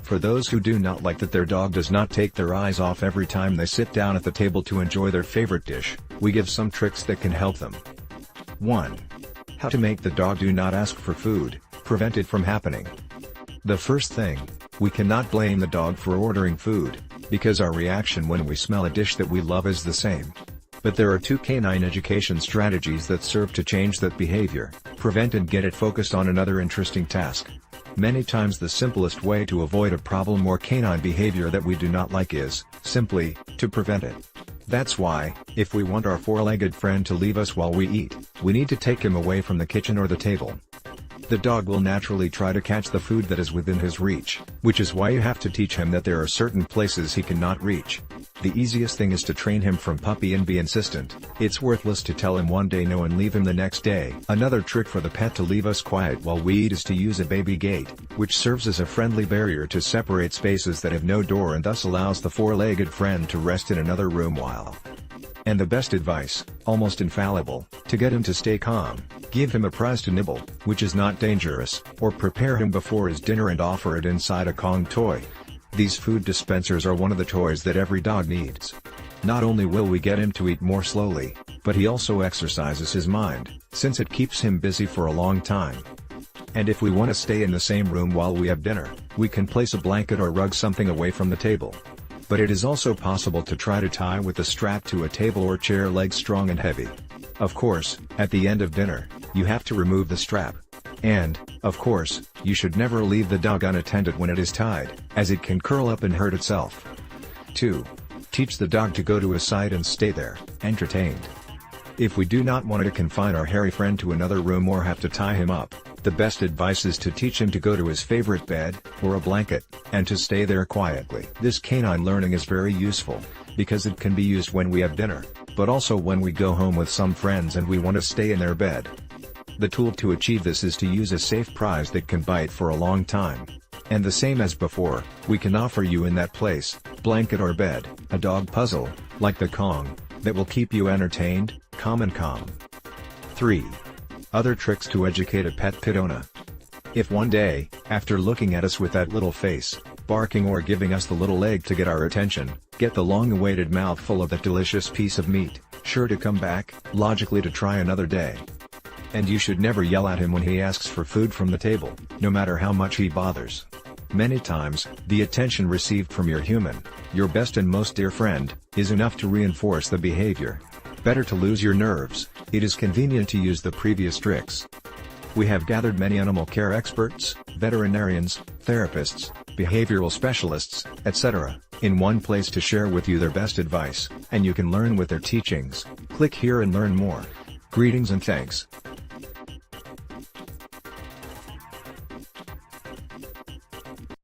For those who do not like that their dog does not take their eyes off every time they sit down at the table to enjoy their favorite dish, we give some tricks that can help them. 1. How to make the dog do not ask for food, prevent it from happening. The first thing, we cannot blame the dog for ordering food, because our reaction when we smell a dish that we love is the same. But there are 2 canine education strategies that serve to change that behavior, prevent and get it focused on another interesting task. Many times the simplest way to avoid a problem or canine behavior that we do not like is, simply, to prevent it. That's why, if we want our 4-legged friend to leave us while we eat, we need to take him away from the kitchen or the table. The dog will naturally try to catch the food that is within his reach, which is why you have to teach him that there are certain places he cannot reach. The easiest thing is to train him from puppy and be insistent. It's worthless to tell him one day no and leave him the next day. Another trick for the pet to leave us quiet while we eat is to use a baby gate, which serves as a friendly barrier to separate spaces that have no door and thus allows the 4-legged friend to rest in another room while. And the best advice, almost infallible, to get him to stay calm, give him a prize to nibble, which is not dangerous, or prepare him before his dinner and offer it inside a Kong toy. These food dispensers are one of the toys that every dog needs. Not only will we get him to eat more slowly, but he also exercises his mind, since it keeps him busy for a long time. And if we want to stay in the same room while we have dinner, we can place a blanket or rug something away from the table. But it is also possible to try to tie with a strap to a table or chair legs strong and heavy. Of course, at the end of dinner, you have to remove the strap. And, of course, you should never leave the dog unattended when it is tied, as it can curl up and hurt itself. 2. Teach the dog to go to a side and stay there, entertained. If we do not want to confine our hairy friend to another room or have to tie him up, the best advice is to teach him to go to his favorite bed, or a blanket, and to stay there quietly. This canine learning is very useful, because it can be used when we have dinner, but also when we go home with some friends and we want to stay in their bed. The tool to achieve this is to use a safe prize that can bite for a long time. And the same as before, we can offer you in that place, blanket or bed, a dog puzzle, like the Kong, that will keep you entertained, calm and calm. 3. Other tricks to educate a pet owner. If one day, after looking at us with that little face, barking or giving us the little leg to get our attention, get the long-awaited mouthful of that delicious piece of meat, sure to come back, logically to try another day. And you should never yell at him when he asks for food from the table, no matter how much he bothers. Many times, the attention received from your human, your best and most dear friend, is enough to reinforce the behavior. Better to lose your nerves. It is convenient to use the previous tricks. We have gathered many animal care experts, veterinarians, therapists, behavioral specialists, etc., in one place to share with you their best advice, and you can learn with their teachings. Click here and learn more. Greetings and thanks.